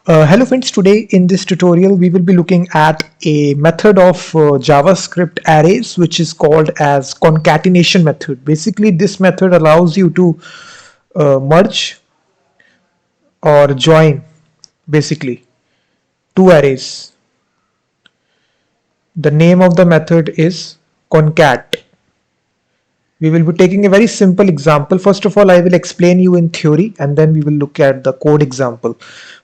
Hello friends, today in this tutorial we will be looking at a method of JavaScript arrays which is called as concatenation method. Basically this method allows you to merge or join basically two arrays. The name of the method is concat. We will be taking a very simple example. First of all, I will explain you in theory and then we will look at the code example.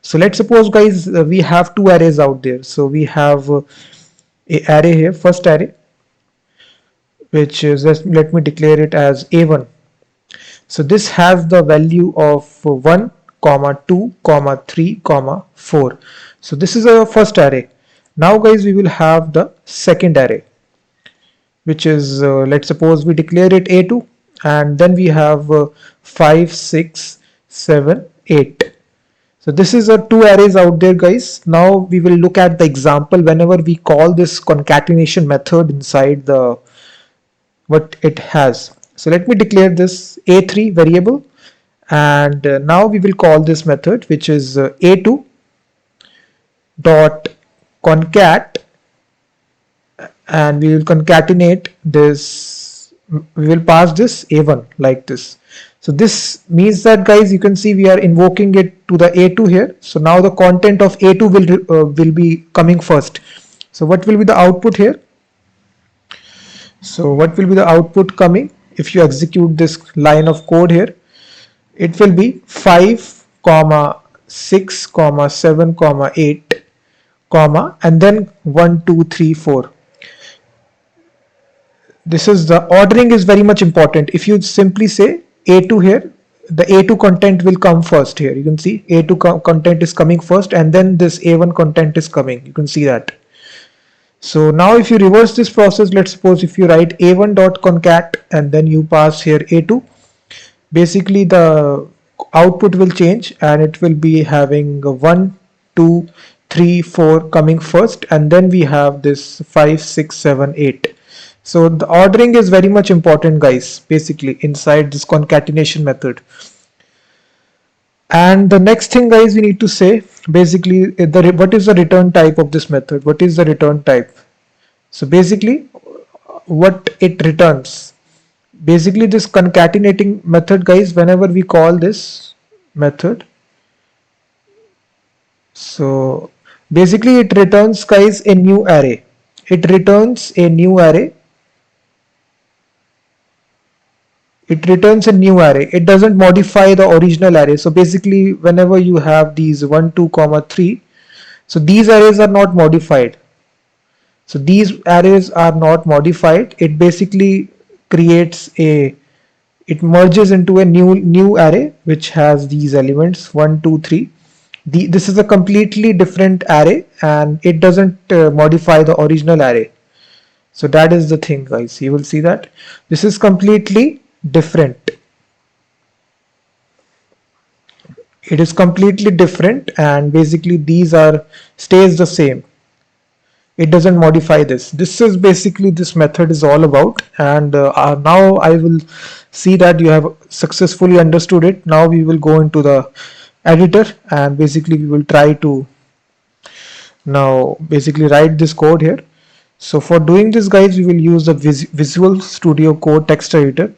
So let's suppose guys we have two arrays out there. So we have a array here, first array, which is, let me declare it as A1. So this has the value of 1, 2, 3, 4. So this is our first array. Now guys we will have the second array, which is let's suppose we declare it A2 and then we have 5, 6, 7, 8. So this is two arrays out there guys. Now we will look at the example whenever we call this concatenation method inside the what it has. So let me declare this A3 variable and now we will call this method which is A2 dot concat, and we will concatenate this. We will pass this A1 like this. So this means that guys you can see we are invoking it to the A2 here. So now the content of A2 will be coming first. So what will be the output here? So what will be the output coming if you execute this line of code here? It will be 5, 6, 7, 8, and then 1, 2, 3, 4. This is the ordering is very much important. If you simply say A2 here, the A2 content will come first here. You can see A2 content is coming first and then this A1 content is coming. You can see that. So now if you reverse this process, let's suppose if you write A1.concat and then you pass here A2, basically the output will change and it will be having 1, 2, 3, 4 coming first and then we have this 5, 6, 7, 8. So the ordering is very much important guys, basically inside this concatenation method. And the next thing guys we need to say, basically what is the return type of this method? What is the return type? So basically what it returns. Basically this concatenating method guys, whenever we call this method, so basically it returns guys a new array. It returns a new array. It returns a new array. It doesn't modify the original array. So basically whenever you have these 1, 2, 3, so these arrays are not modified. So these arrays are not modified. It basically creates it merges into a new array which has these elements 1, 2, 3. This is a completely different array and it doesn't modify the original array. So that is the thing guys. You will see that this is completely different. It is completely different and basically these are stays the same. It doesn't modify this. This is basically this method is all about, and now I will see that you have successfully understood it. Now we will go into the editor and basically we will try to now basically write this code here. So for doing this guys we will use the Visual Studio Code text editor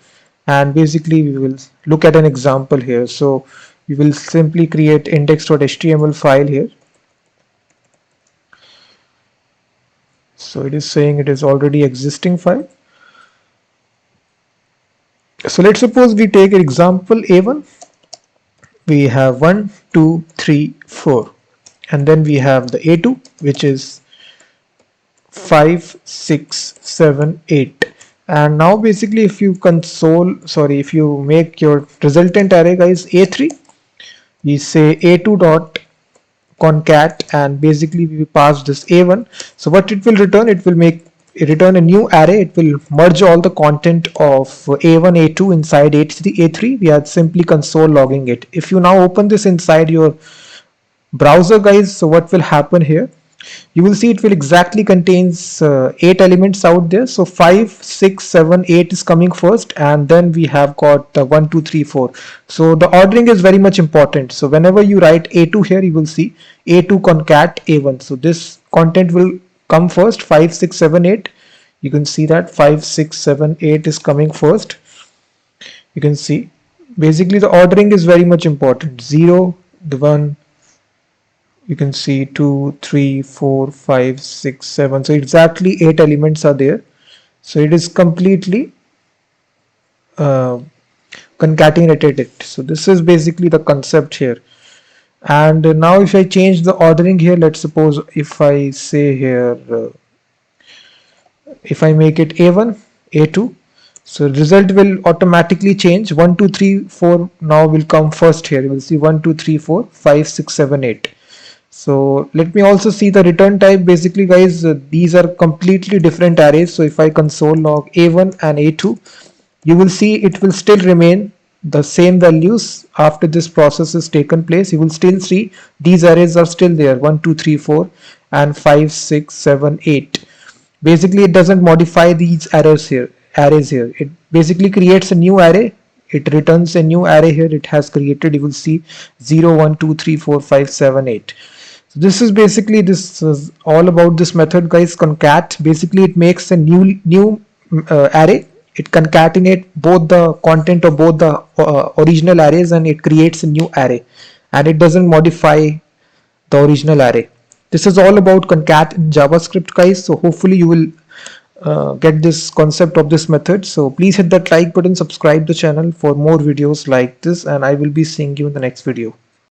and basically we will look at an example here. So we will simply create index.html file here. So it is saying it is already existing file. So let's suppose we take an example A1. We have 1, 2, 3, 4 and then we have the A2 which is 5, 6, 7, 8. And now basically if you if you make your resultant array guys A3, we say A2 dot concat and basically we pass this A1. So what it will return, it will return a new array. It will merge all the content of A1, A2 inside A3. We are simply console logging it. If you now open this inside your browser guys, so what will happen here? You will see it will exactly contains 8 elements out there. So 5, 6, 7, 8 is coming first, and then we have got 1, 2, 3, 4. So the ordering is very much important. So whenever you write A2 here, you will see A2 concat A1. So this content will come first, 5, 6, 7, 8. You can see that 5, 6, 7, 8 is coming first. You can see basically the ordering is very much important. 0, the 1, you can see 2, 3, 4, 5, 6, 7. So exactly 8 elements are there. So it is completely uh, concatenated it. So this is basically the concept here. And now if I change the ordering here, let's suppose if I say here, if I make it A1, A2, so result will automatically change. 1, 2, 3, 4 now will come first here. You will see 1, 2, 3, 4, 5, 6, 7, 8. So let me also see the return type. Basically guys, these are completely different arrays. So if I console log A1 and A2, you will see it will still remain the same values after this process is taken place. You will still see these arrays are still there, 1, 2, 3, 4 and 5, 6, 7, 8. Basically it doesn't modify these arrays here. It basically creates a new array. It returns a new array here. It has created, you will see 0, 1, 2, 3, 4, 5, 7, 8. So this is basically, this is all about this method guys, concat. Basically it makes a new array. It concatenate both the content of both the original arrays, and it creates a new array, and it doesn't modify the original array. This is all about concat in JavaScript guys. So hopefully you will get this concept of this method. So please hit that like button, subscribe the channel for more videos like this, and I will be seeing you in the next video.